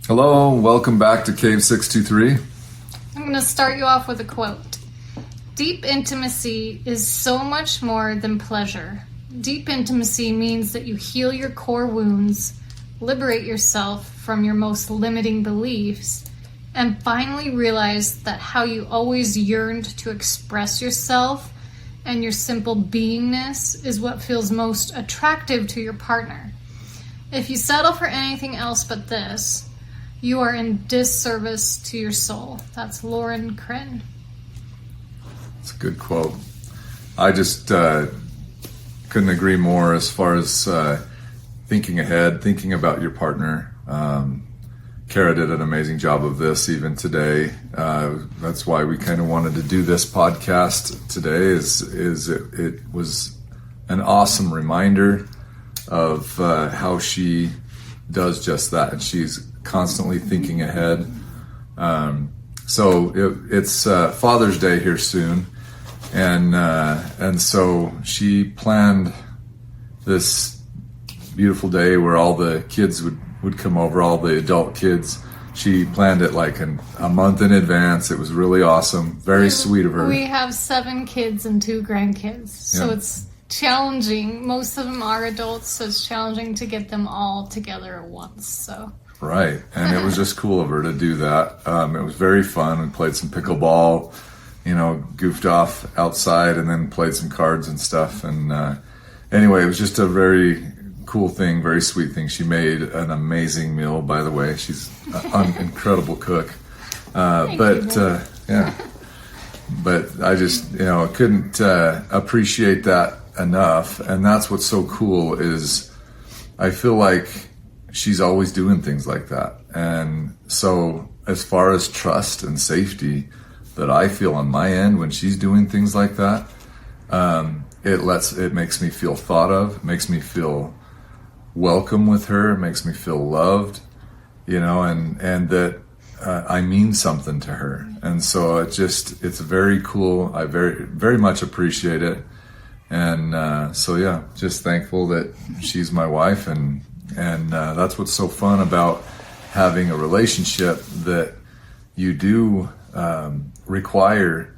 Hello, welcome back to Cave 623. I'm going to start you off with a quote. Deep intimacy is so much more than pleasure. Deep intimacy means that you heal your core wounds, liberate yourself from your most limiting beliefs, and finally realize that how you always yearned to express yourself and your simple beingness is what feels most attractive to your partner. If you settle for anything else but this, you are in disservice to your soul. That's Lauren Crin. It's a good quote. I just couldn't agree more as far as thinking ahead, thinking about your partner. Kara did an amazing job of this even today. That's why we kind of wanted to do this podcast today. It was an awesome reminder of how she does just that, and she's constantly thinking ahead. So it's Father's Day here soon, and so she planned this beautiful day where all the kids would come over, all the adult kids. She planned it like a month in advance. It was really awesome, very sweet of her. We have 7 kids and 2 grandkids, so it's challenging. Most of them are adults, so it's challenging to get them all together at once. So right, and it was just cool of her to do that. It was very fun. We played some pickleball, goofed off outside, and then played some cards and stuff. And anyway, it was just a very cool thing, very sweet thing. She made an amazing meal, by the way. She's an incredible cook. But I just, couldn't appreciate that enough. And that's what's so cool is I feel like she's always doing things like that. And so as far as trust and safety that I feel on my end when she's doing things like that, it makes me feel thought of, makes me feel welcome with her, makes me feel loved, and that I mean something to her. And so it's very cool. I very, very much appreciate it. And just thankful that she's my wife, and that's what's so fun about having a relationship, that you do require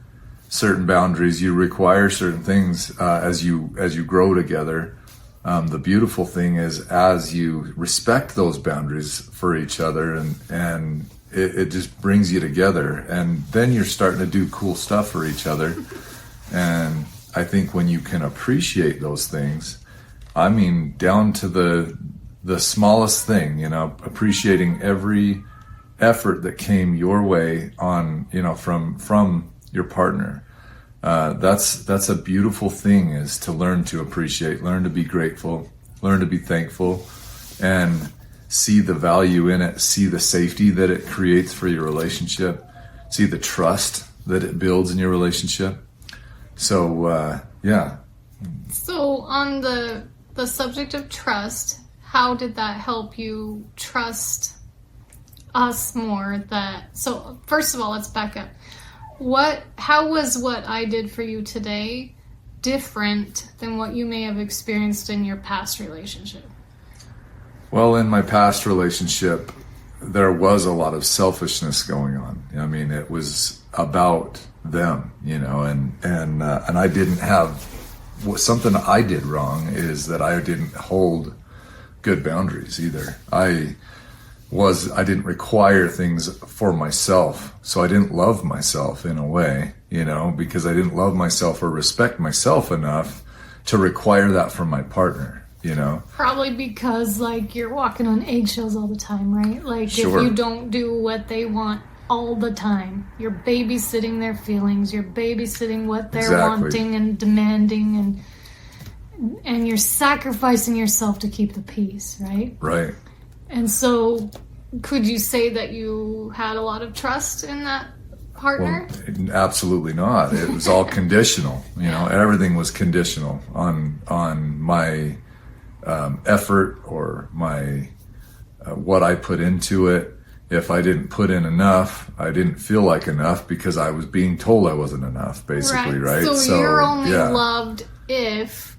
certain boundaries, you require certain things as you grow together. The beautiful thing is as you respect those boundaries for each other, and it just brings you together, and then you're starting to do cool stuff for each other. And I think when you can appreciate those things, I mean, down to the smallest thing, appreciating every effort that came your way on, from your partner. That's a beautiful thing, is to learn to appreciate, learn to be grateful, learn to be thankful, and see the value in it, see the safety that it creates for your relationship, see the trust that it builds in your relationship. So, So on the subject of trust, how did that help you trust us more? So first of all, let's back up. How was what I did for you today different than what you may have experienced in your past relationship? Well, in my past relationship, there was a lot of selfishness going on. I mean, it was about them, and I didn't have, something I did wrong is that I didn't hold good boundaries either. I didn't require things for myself, so I didn't love myself in a way, because I didn't love myself or respect myself enough to require that from my partner, Probably because, you're walking on eggshells all the time, right? Sure. If you don't do what they want all the time, you're babysitting their feelings, you're babysitting what they're wanting and demanding, and you're sacrificing yourself to keep the peace, right? Right. And so, could you say that you had a lot of trust in that partner? Well, absolutely not. It was all conditional. Everything was conditional on my effort or my what I put into it. If I didn't put in enough, I didn't feel like enough because I was being told I wasn't enough, basically, right? So you're only loved if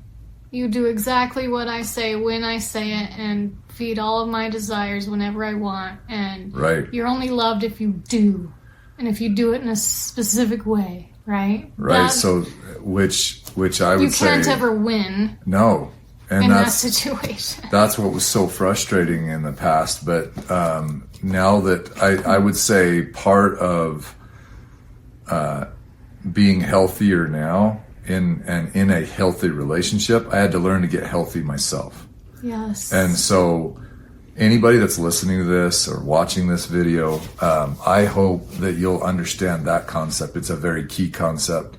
You do exactly what I say when I say it and feed all of my desires whenever I want. And Right. you're only loved if you do. And if you do it in a specific way, right? Right. So, which I would you say. can't ever win No. And in that that's, situation. that's what was so frustrating in the past. But now that I would say part of being healthier now in a healthy relationship, I had to learn to get healthy myself. Yes. And so anybody that's listening to this or watching this video, I hope that you'll understand that concept. It's a very key concept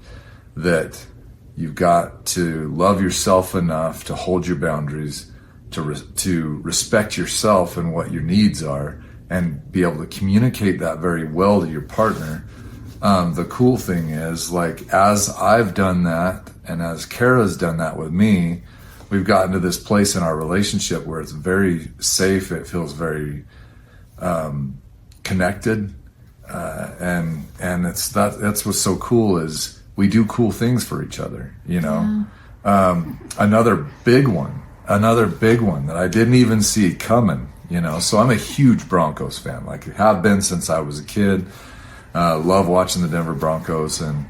that you've got to love yourself enough to hold your boundaries, to respect yourself and what your needs are, and be able to communicate that very well to your partner. The cool thing is, like, as I've done that and as Kara's done that with me, we've gotten to this place in our relationship where it's very safe. It feels very connected, and that's what's so cool is we do cool things for each other. You know, another big one that I didn't even see coming. You know, so I'm a huge Broncos fan. Like, have been since I was a kid. Love watching the Denver Broncos, and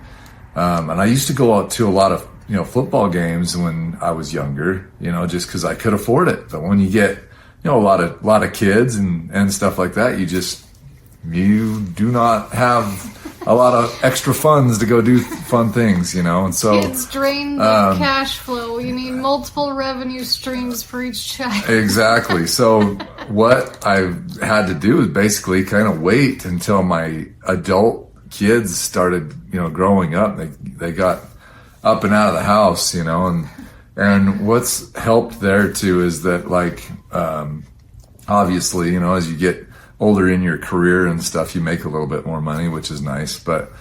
I used to go out to a lot of football games when I was younger, just because I could afford it. But when you get a lot of kids and stuff like that, you do not have a lot of extra funds to go do fun things, and so kids drain the cash flow. You need multiple revenue streams for each child. Exactly. So what I've had to do is basically kind of wait until my adult kids started, growing up. They got up and out of the house, and what's helped there too is that, like, obviously, as you get older in your career and stuff, you make a little bit more money, which is nice. But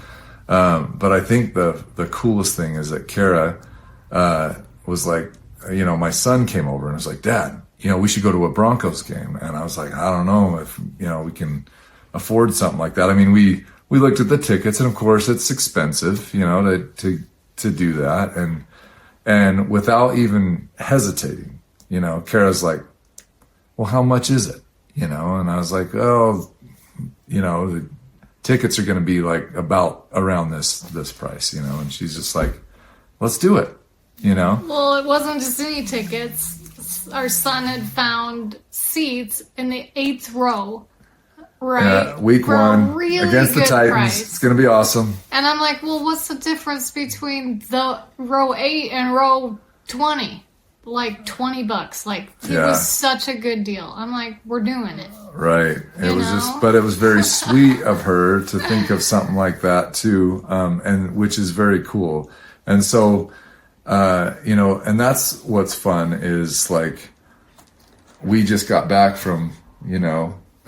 I think the coolest thing is that Kara was like, my son came over and was like, Dad, we should go to a Broncos game. And I was like, I don't know if, we can afford something like that. I mean, we looked at the tickets, and of course it's expensive, to do that. And without even hesitating, Kara's like, well, how much is it? And I was like, oh, the tickets are going to be like about around this price, and she's just like, let's do it, Well, it wasn't just any tickets. Our son had found seats in the 8th row, right? Week for one a really against the good Titans. price. It's going to be awesome. And I'm like, well, what's the difference between the row 8 and row 20? Like $20. Like, it was such a good deal. I'm like, we're doing it. Right. But it was very sweet of her to think of something like that too. And which is very cool. And so, and that's what's fun is, like, we just got back from,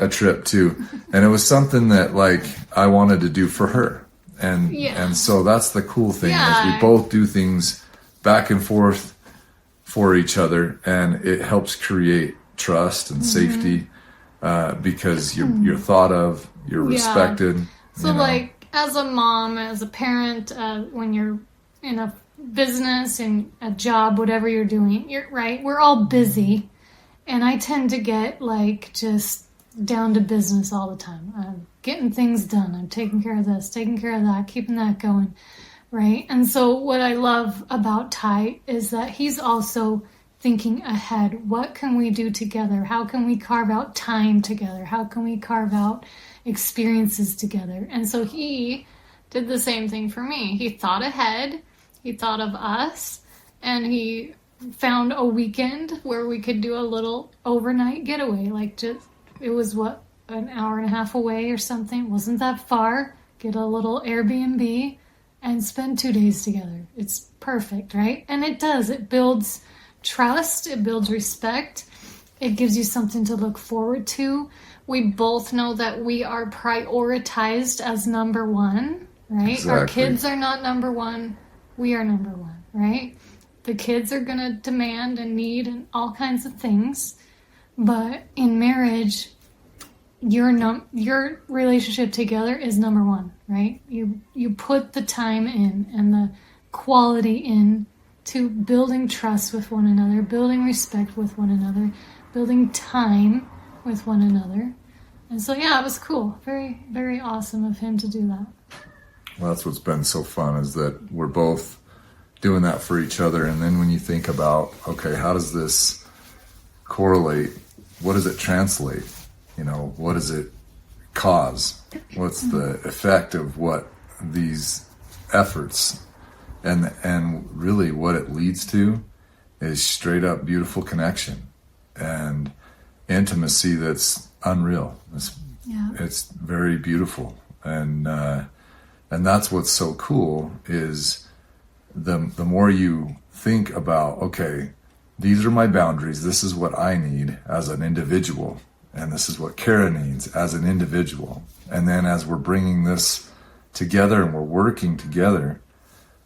a trip too. And it was something that, like, I wanted to do for her. And so that's the cool thing is we both do things back and forth for each other, and it helps create trust and safety, because you're thought of, you're respected. So, like, as a mom, as a parent, when you're in a business, in a job, whatever you're doing, you're right. We're all busy, and I tend to get, like, just down to business all the time. I'm getting things done. I'm taking care of this, taking care of that, keeping that going. Right. And so what I love about Ty is that he's also thinking ahead. What can we do together? How can we carve out time together? How can we carve out experiences together? And so he did the same thing for me. He thought ahead. He thought of us, and he found a weekend where we could do a little overnight getaway. Like, it was an hour and a half away or something. It wasn't that far. Get a little Airbnb and spend 2 days together. It's perfect, right? And it does. It builds trust. It builds respect. It gives you something to look forward to. We both know that we are prioritized as number one, right? Exactly. Our kids are not number one. We are number one, right? The kids are going to demand and need and all kinds of things. But in marriage, your relationship together is number one, right? You put the time in and the quality in to building trust with one another, building respect with one another, building time with one another. And so, yeah, it was cool. Very, very awesome of him to do that. Well, that's what's been so fun, is that we're both doing that for each other. And then when you think about, okay, how does this correlate? What does it translate? You know, what does it cause? What's the effect of what these efforts, and really what it leads to is straight up beautiful connection and intimacy that's unreal. It's very beautiful. And that's what's so cool, is the more you think about, okay, these are my boundaries, this is what I need as an individual, and this is what Kara needs as an individual. And then as we're bringing this together and we're working together,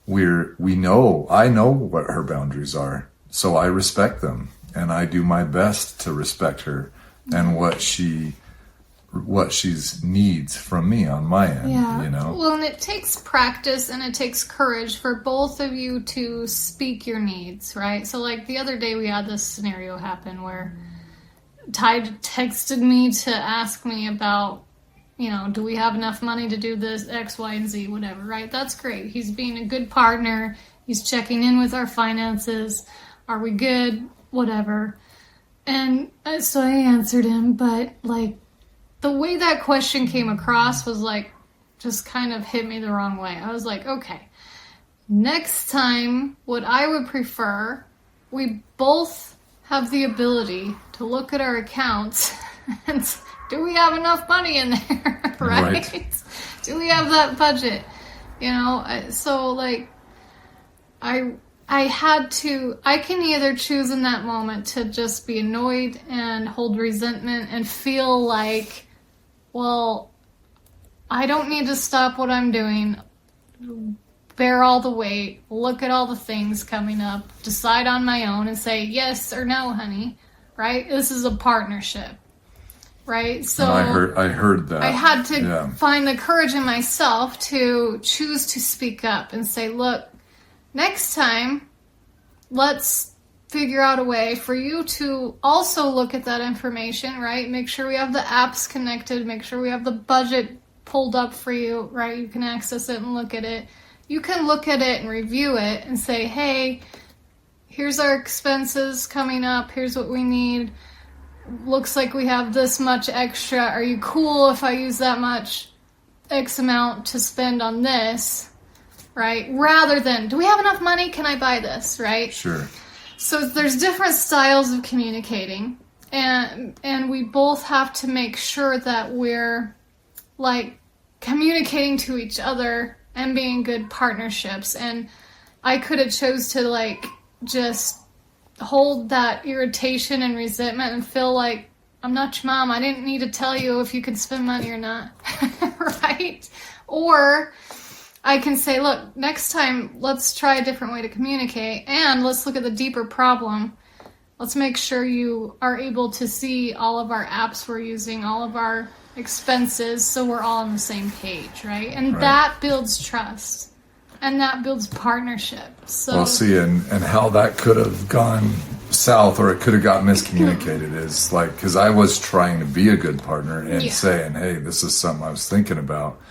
I know what her boundaries are, so I respect them, and I do my best to respect her and what she's needs from me on my end. You know. Well, and it takes practice and it takes courage for both of you to speak your needs, right? So, like the other day, we had this scenario happen where Ty texted me to ask me about, you know, do we have enough money to do this, X, Y, and Z, whatever, right? That's great. He's being a good partner. He's checking in with our finances. Are we good? Whatever. And so I answered him, but like the way that question came across was like, just kind of hit me the wrong way. I was like, okay, next time, what I would prefer, we both have the ability to look at our accounts and do we have enough money in there, right? Do we have that budget? You know, so like, I can either choose in that moment to just be annoyed and hold resentment and feel like, well, I don't need to stop what I'm doing, bear all the weight, look at all the things coming up, decide on my own and say yes or no, honey, right? This is a partnership, right? So and I heard that. I had to find the courage in myself to choose to speak up and say, look, next time, let's figure out a way for you to also look at that information, right? Make sure we have the apps connected, make sure we have the budget pulled up for you, right? You can access it and look at it. You can look at it and review it and say, hey, here's our expenses coming up, here's what we need. Looks like we have this much extra. Are you cool if I use that much X amount to spend on this? Right? Rather than, do we have enough money? Can I buy this? Right? Sure. So there's different styles of communicating, and we both have to make sure that we're like communicating to each other and being good partnerships. And I could have chose to like just hold that irritation and resentment and feel like, I'm not your mom, I didn't need to tell you if you could spend money or not. Right? Or I can say, look, next time, let's try a different way to communicate, and let's look at the deeper problem. Let's make sure you are able to see all of our apps we're using, all of our expenses, so we're all on the same page, right? And that builds trust, and that builds partnership. So, well, see, and how that could have gone south, or it could have got miscommunicated, is like, because I was trying to be a good partner and saying, hey, this is something I was thinking about.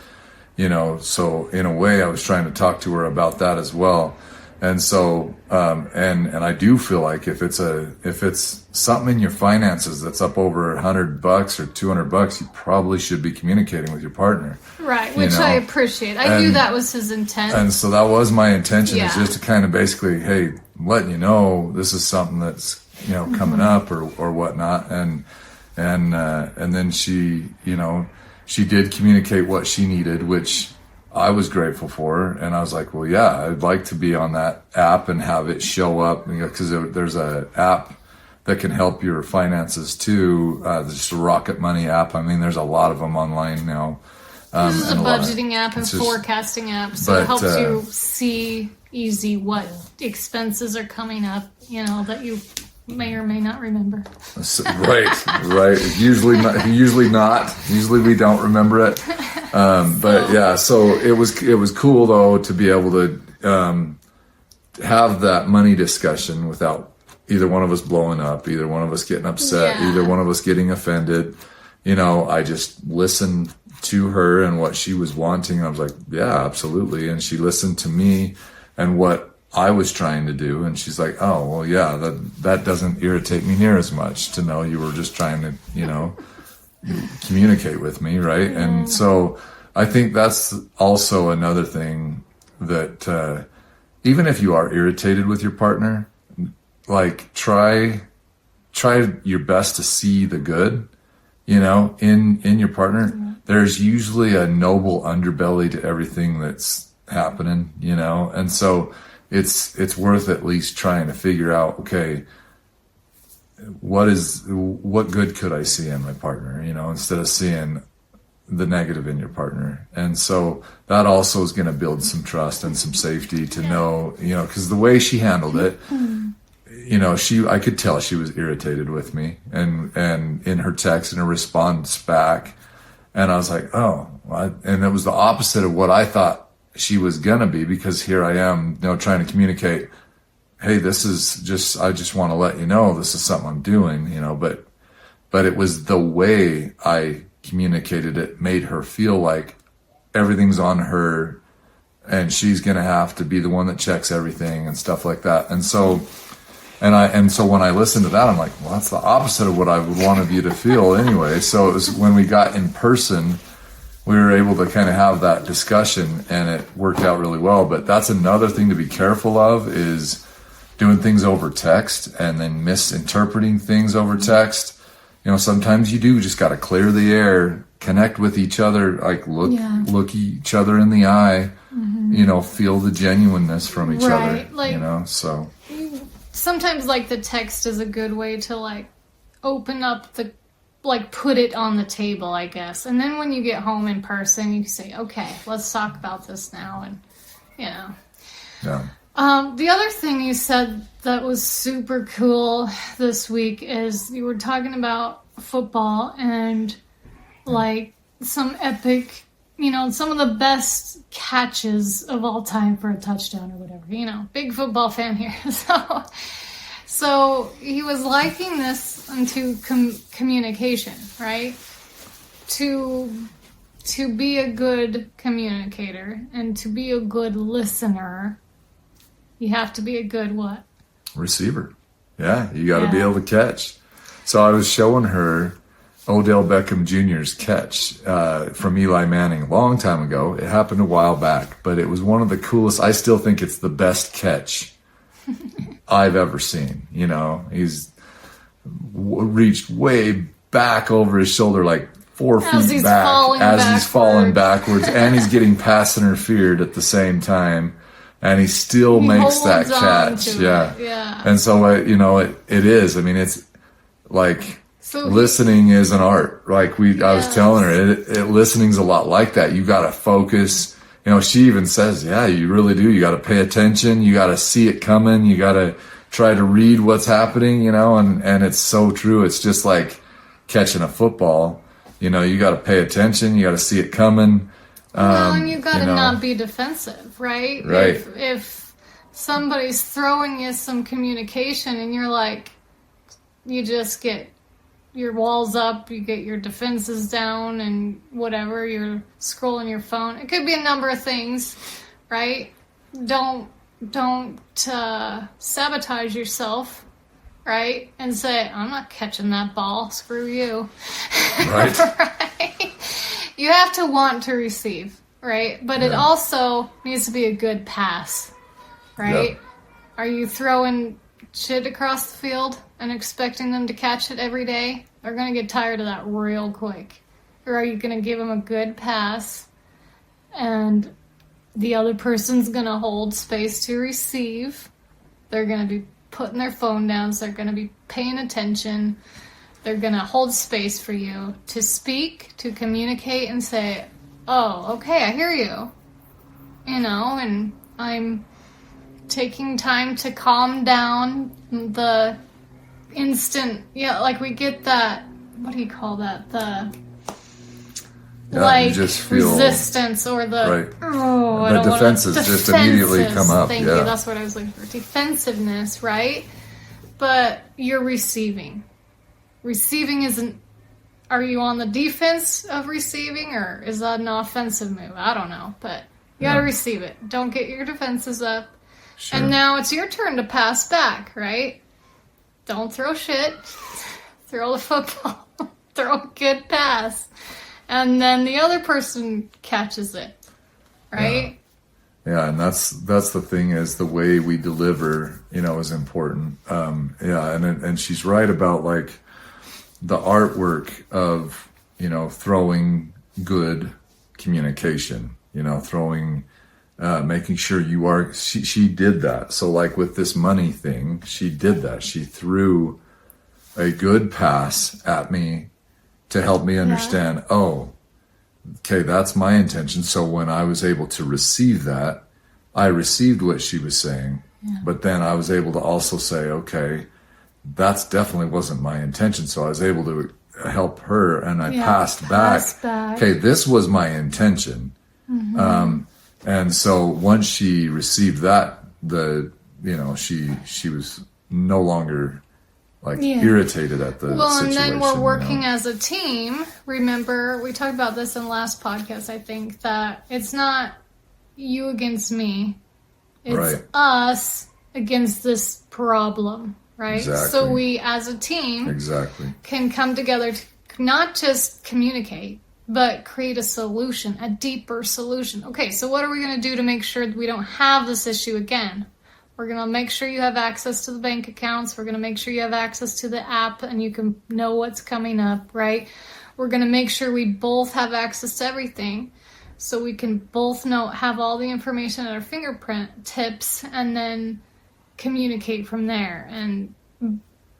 You know, so in a way I was trying to talk to her about that as well. And so, and I do feel like if it's something in your finances that's up over $100 or $200, you probably should be communicating with your partner. Right. Which I appreciate. I knew that was his intent. And so that was my intention, is just to kind of basically, hey, I'm letting you know, this is something that's, you know, coming up or whatnot. And then she, you know, she did communicate what she needed, which I was grateful for. And I was like, well, yeah, I'd like to be on that app and have it show up, because there's a app that can help your finances too. There's a Rocket Money app. I mean, there's a lot of them online now. This is a budgeting app and forecasting app. So it helps you see easy what expenses are coming up, you know, that you may or may not remember. Right. Usually not. Usually we don't remember it. But yeah, so it was cool though to be able to have that money discussion without either one of us blowing up, either one of us getting upset, Yeah. either one of us getting offended. You know, I just listened to her and what she was wanting. I was like, yeah, absolutely. And she listened to me and what I was trying to do. And she's like, oh, well, yeah, that doesn't irritate me near as much to know you were just trying to, you know, communicate with me. Right. And so I think that's also another thing that, even if you are irritated with your partner, like try your best to see the good, you know, in your partner. There's usually a noble underbelly to everything that's happening, you know? And so it's worth at least trying to figure out, okay, what good could I see in my partner, you know, instead of seeing the negative in your partner. And so that also is going to build some trust and some safety to know, you know, because the way she handled it, you know, I could tell she was irritated with me and in her text and her response back. And I was like, oh, and it was the opposite of what I thought she was going to be, because here I am, you know, trying to communicate, hey, this is just, I just want to let you know this is something I'm doing, you know, but it was the way I communicated it made her feel like everything's on her and she's going to have to be the one that checks everything and stuff like that. And so when I listened to that, I'm like, well, that's the opposite of what I would want of you to feel anyway. So it was when we got in person, we were able to kind of have that discussion and it worked out really well. But that's another thing to be careful of, is doing things over text and then misinterpreting things over text. You know, sometimes you do just got to clear the air, connect with each other, like look each other in the eye, you know, feel the genuineness from each other, like, you know, so. Sometimes like the text is a good way to like open up put it on the table, I guess. And then when you get home in person, you say, okay, let's talk about this now. And, you know. Yeah. The other thing you said that was super cool this week is you were talking about football and like some epic, you know, some of the best catches of all time for a touchdown or whatever, you know, big football fan here. So he was liking this into communication, right? To be a good communicator and to be a good listener, you have to be a good what? Receiver. Yeah, you got to be able to catch. So I was showing her Odell Beckham Jr.'s catch from Eli Manning a long time ago. It happened a while back, but it was one of the coolest. I still think it's the best catch I've ever seen. You know, he's reached way back over his shoulder, like 4 feet back as he's falling backwards, and he's getting pass interfered at the same time. And he still makes that catch. Yeah. And so, you know, it is. I mean, it's like listening is an art. Like I was telling her, listening's a lot like that. You got to focus. You know, she even says, yeah, you really do. You got to pay attention. You got to see it coming. You got to try to read what's happening, you know, and it's so true. It's just like catching a football. You know, you got to pay attention. You got to see it coming. Well, and you gotta not be defensive, right? Right. If somebody's throwing you some communication and you're like, you just get your walls up, you get your defenses down and whatever, you're scrolling your phone. It could be a number of things, right? Don't sabotage yourself, right? And say, I'm not catching that ball, screw you. Right. Right? You have to want to receive, right? But it also needs to be a good pass, right? Yep. Are you throwing shit across the field and expecting them to catch it every day? They're going to get tired of that real quick. Or are you going to give them a good pass and the other person's going to hold space to receive? They're going to be putting their phone down, so they're going to be paying attention. They're going to hold space for you to speak, to communicate, and say, oh, okay, I hear you. You know, and I'm taking time to calm down the instant, like we get that, what do you call that? Yeah, like you just feel resistance or the right. oh, I The don't want defenses just immediately come up. Thank you. That's what I was looking for. Defensiveness, right? But you're receiving. Receiving isn't. Are you on the defense of receiving, or is that an offensive move? I don't know, but you gotta receive it. Don't get your defenses up. Sure. And now it's your turn to pass back, right? Don't throw shit. Throw the football. Throw a good pass. And then the other person catches it, right? Yeah, and that's the thing, is the way we deliver, is important. And she's right about like the artwork of, throwing good communication, throwing, making sure you are, she did that. So like with this money thing, she did that. She threw a good pass at me to help me understand, okay, that's my intention. So when I was able to receive that, I received what she was saying, but then I was able to also say, okay, that's definitely wasn't my intention. So I was able to help her, and I passed back. Okay, this was my intention. And so once she received that, she was no longer irritated at the situation. And then we're working as a team. Remember, we talked about this in the last podcast, I think, that it's not you against me. It's us against this problem, right? Exactly. So we, as a team, can come together to not just communicate, but create a solution, a deeper solution. Okay, so what are we going to do to make sure that we don't have this issue again? We're going to make sure you have access to the bank accounts. We're going to make sure you have access to the app and you can know what's coming up, right? We're going to make sure we both have access to everything so we can both have all the information at our fingerprint tips, and then communicate from there and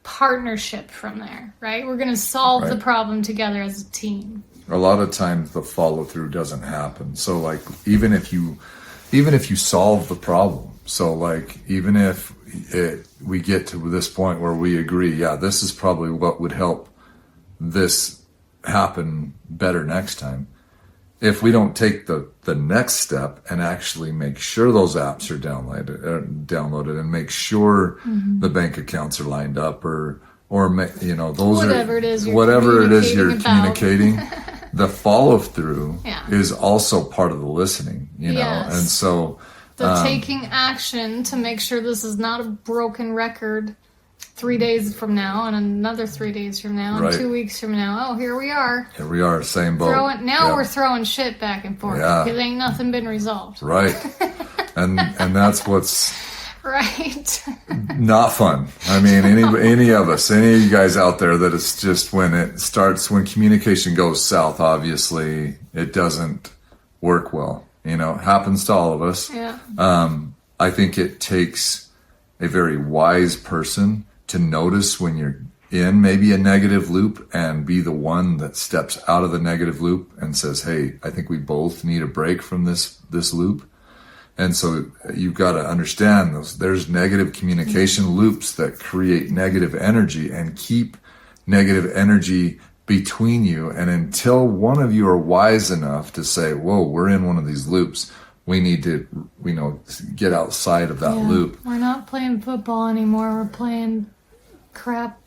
partnership from there, right? We're going to solve the problem together as a team. A lot of times the follow through doesn't happen. So like even if you solve the problem, so like even if we get to this point where we agree, this is probably what would help this happen better next time. If we don't take the next step and actually make sure those apps are downloaded and make sure the bank accounts are lined up, or those whatever it is you're communicating, the follow through is also part of the listening, and so taking action to make sure this is not a broken record 3 days from now, and another 3 days from now, and 2 weeks from now. Oh, here we are. Here we are, same boat. We're throwing shit back and forth because ain't nothing been resolved. Right, and that's what's not fun. I mean, any of us, any of you guys out there, that it's just when communication goes south, obviously it doesn't work well. It happens to all of us. Yeah. I think it takes a very wise person to notice when you're in maybe a negative loop and be the one that steps out of the negative loop and says, hey, I think we both need a break from this loop. And so you've got to understand there's negative communication loops that create negative energy and keep negative energy between you. And until one of you are wise enough to say, whoa, we're in one of these loops, we need to, get outside of that loop. We're not playing football anymore. We're playing crap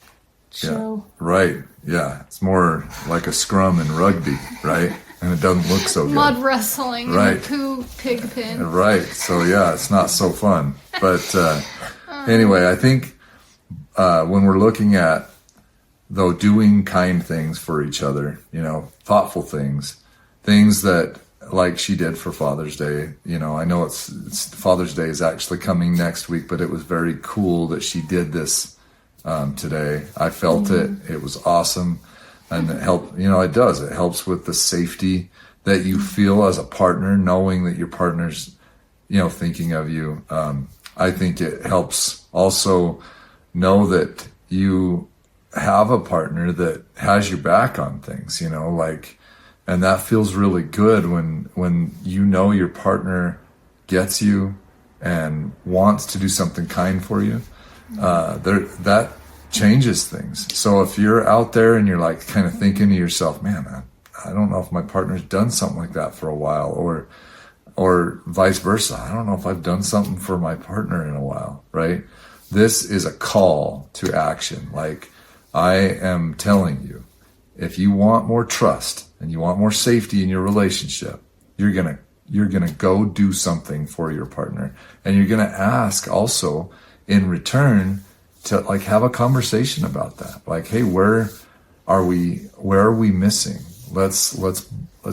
show. Right. Yeah. It's more like a scrum in rugby, right? And it doesn't look so good. Mud wrestling and a pig pen. Right. So it's not so fun. But anyway, I think when we're looking at, though, doing kind things for each other, thoughtful things that, like she did for Father's Day. I know it's Father's Day is actually coming next week, but it was very cool that she did this today. I felt it. It was awesome. And it helped, it does. It helps with the safety that you feel as a partner, knowing that your partner's, thinking of you. I think it helps also know that you have a partner that has your back on things, and that feels really good when your partner gets you and wants to do something kind for you. That changes things. So if you're out there and you're like kind of thinking to yourself, man, I don't know if my partner's done something like that for a while, or vice versa. I don't know if I've done something for my partner in a while, right? This is a call to action. Like, I am telling you, if you want more trust and you want more safety in your relationship, you're gonna go do something for your partner, and you're gonna ask also in return to like have a conversation about that. Like, hey, where are we missing? Let's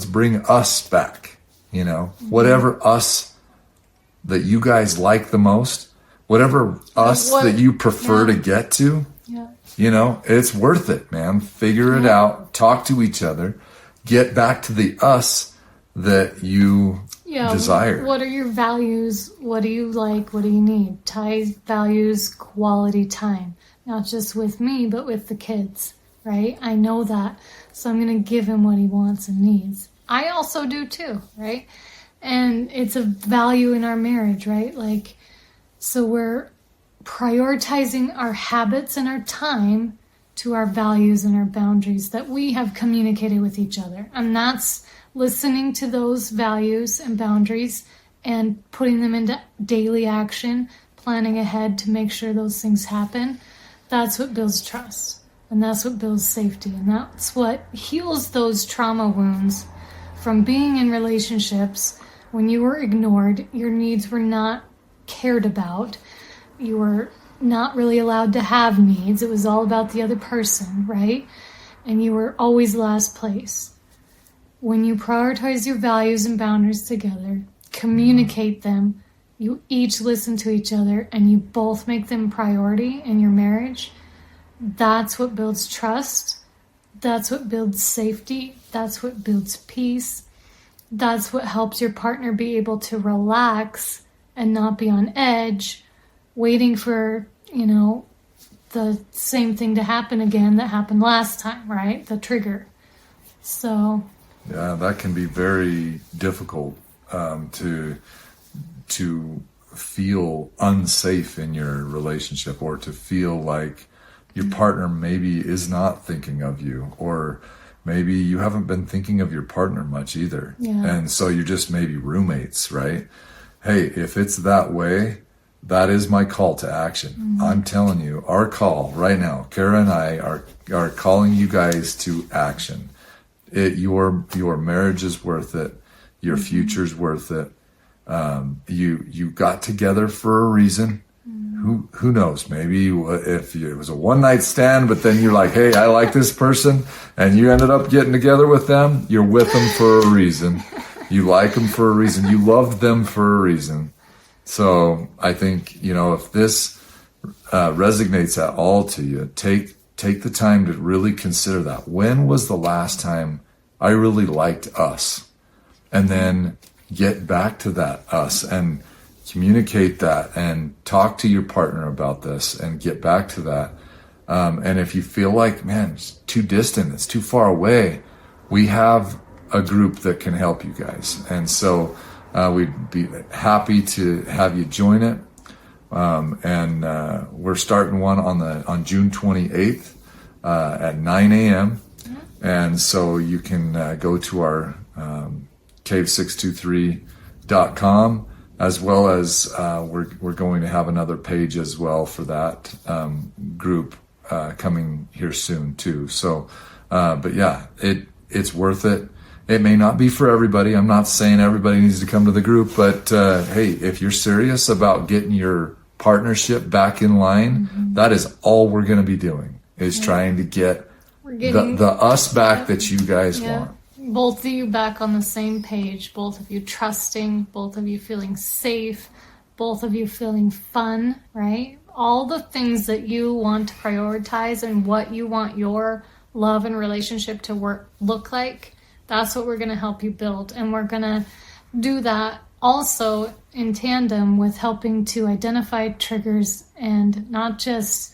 bring us back. You know, whatever us that you guys like the most, whatever us that you prefer to get to, you know, it's worth it, man. Figure it out, talk to each other, get back to the us that you desire. What are your values? What do you like? What do you need? Ty values quality time, not just with me, but with the kids, right? I know that. So I'm going to give him what he wants and needs. I also do too, right? And it's a value in our marriage, right? Like, so we're prioritizing our habits and our time to our values and our boundaries that we have communicated with each other. And that's listening to those values and boundaries and putting them into daily action, planning ahead to make sure those things happen. That's what builds trust. And that's what builds safety. And that's what heals those trauma wounds from being in relationships when you were ignored, your needs were not cared about, you were not really allowed to have needs. It was all about the other person, right? And you were always last place. When you prioritize your values and boundaries together, communicate them, you each listen to each other, and you both make them priority in your marriage, that's what builds trust. That's what builds safety. That's what builds peace. That's what helps your partner be able to relax and not be on edge, waiting for, you know, the same thing to happen again that happened last time, right? The trigger. So. Yeah, that can be very difficult to feel unsafe in your relationship, or to feel like your partner maybe is not thinking of you, or maybe you haven't been thinking of your partner much either. Yeah. And so you're just maybe roommates, right? Hey, if it's that way, that is my call to action. Mm-hmm. I'm telling you, our call right now, Kara and I are calling you guys to action. Your marriage is worth it. Your future's worth it. You got together for a reason. Who knows? Maybe if it was a one-night stand, but then you're like, hey, I like this person, and you ended up getting together with them, you're with them for a reason. You like them for a reason. You loved them for a reason. So I think, you know, if this resonates at all to you, take the time to really consider that. When was the last time I really liked us? And then get back to that us and communicate that and talk to your partner about this and get back to that. And if you feel like, man, it's too distant, it's too far away, we have a group that can help you guys. And so we'd be happy to have you join it. And we're starting one on June 28th at 9 a.m. And so you can go to our cave623.com, as well as we're going to have another page as well for that group coming here soon too. So, but yeah, it's worth it. It may not be for everybody. I'm not saying everybody needs to come to the group, but hey, if you're serious about getting your partnership back in line, that is all we're going to be doing, is trying to get the us back that you guys want. Both of you back on the same page, both of you trusting, both of you feeling safe, both of you feeling fun, right? All the things that you want to prioritize and what you want your love and relationship to look like, that's what we're going to help you build. And we're going to do that also in tandem with helping to identify triggers and not just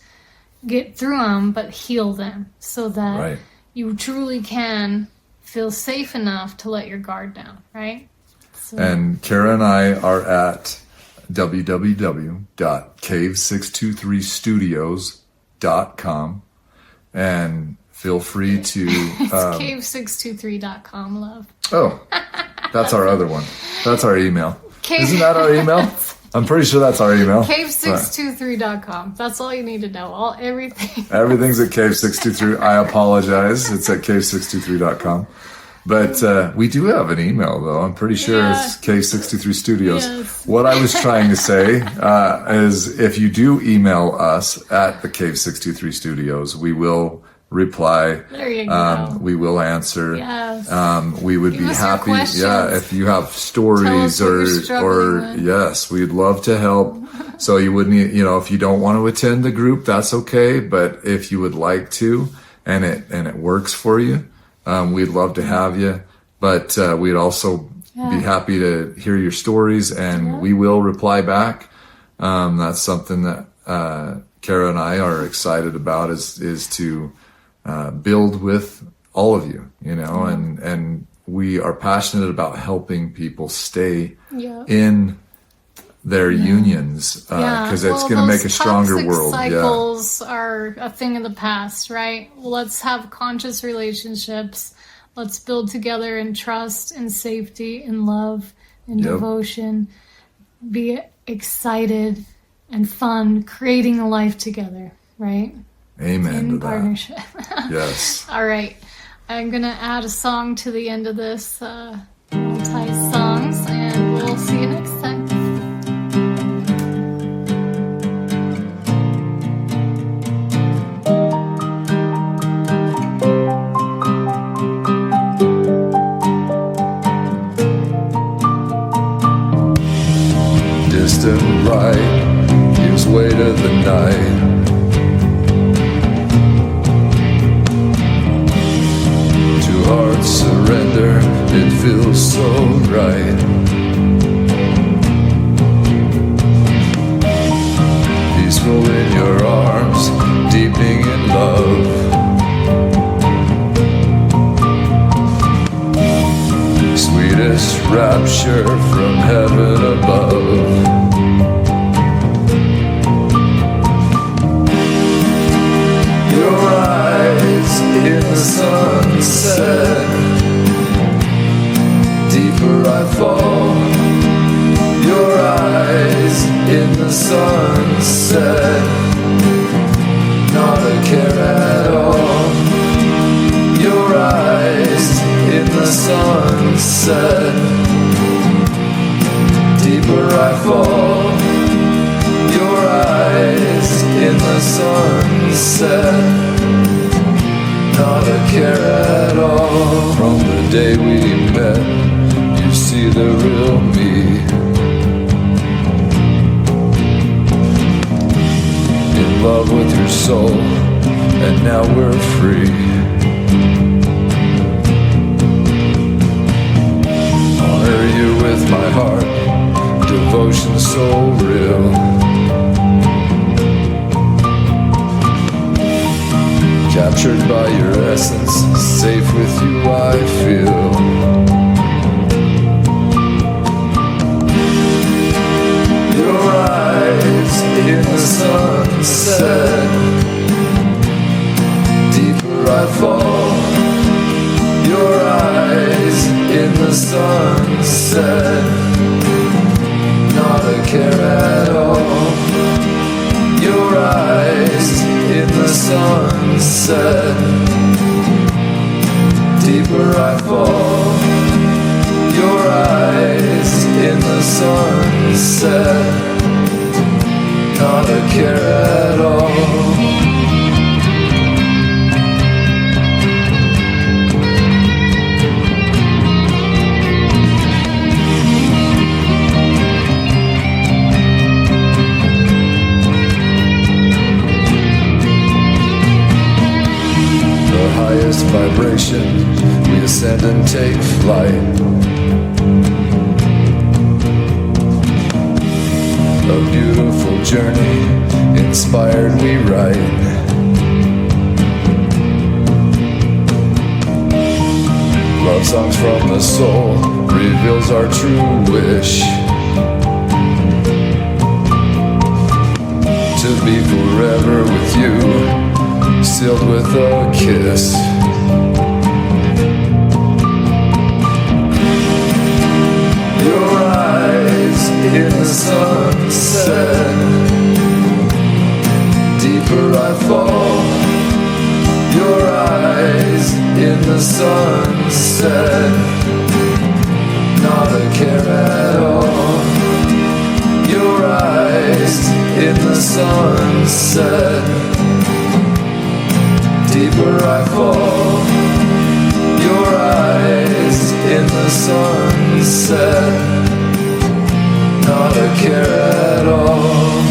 get through them, but heal them so that you truly can feel safe enough to let your guard down, right? So. And Kara and I are at www.cave623studios.com, and feel free to. Cave623.com, love. Oh, that's our other one. That's our email. Cave- Isn't that our email? I'm pretty sure that's our email. Cave623.com. That's all you need to know. Everything. Everything's at Cave623. I apologize. It's at Cave623.com. But we do have an email, though. I'm pretty sure it's Cave623 Studios. Yes. What I was trying to say is if you do email us at the Cave623 Studios, we will reply. There you go. We will answer. Yes. We would Give be us your happy. questions. Yeah, if you have stories Tell us what you're struggling with. yes, we'd love to help. So you wouldn't, if you don't want to attend the group, that's okay. But if you would like to, and it works for you, we'd love to have you. But we'd also be happy to hear your stories, and we will reply back. That's something that Kara and I are excited about is to build with all of you, and we are passionate about helping people stay in their unions because it's going to make a stronger world. Cycles are a thing of the past, right? Let's have conscious relationships. Let's build together in trust and safety and love and devotion. Be excited and fun, creating a life together, right? Amen In to that. partnership. Yes. All right. I'm going to add a song to the end of this multi-songs, and we'll see you next time. Distant light gives way to the night. Two hearts surrender, it feels so right. Peaceful in your arms, deepening in love. Sweetest rapture from heaven above. Your eyes in the sunset, deeper I fall. Your eyes in the sunset, not a care at all. Your eyes in the sunset, deeper I fall. Your eyes in the sunset, not a care at all. From the day we met, you see the real me. In love with your soul, and now we're free. Honor you with my heart, devotion so real. Captured by your essence, safe with you I feel. Your eyes in the sunset, deeper I fall. Your eyes in the sunset, not a care at all. Your eyes in the sunset, deeper I fall. Your eyes in the sunset, not a care at all. Highest vibration, we ascend and take flight. A beautiful journey, inspired we ride. Love songs from the soul, reveals our true wish. To be forever with you, sealed with a kiss. Your eyes in the sunset, deeper I fall. Your eyes in the sunset, not a care at all. Your eyes in the sunset, deeper I fall. Your eyes in the sunset, not a care at all.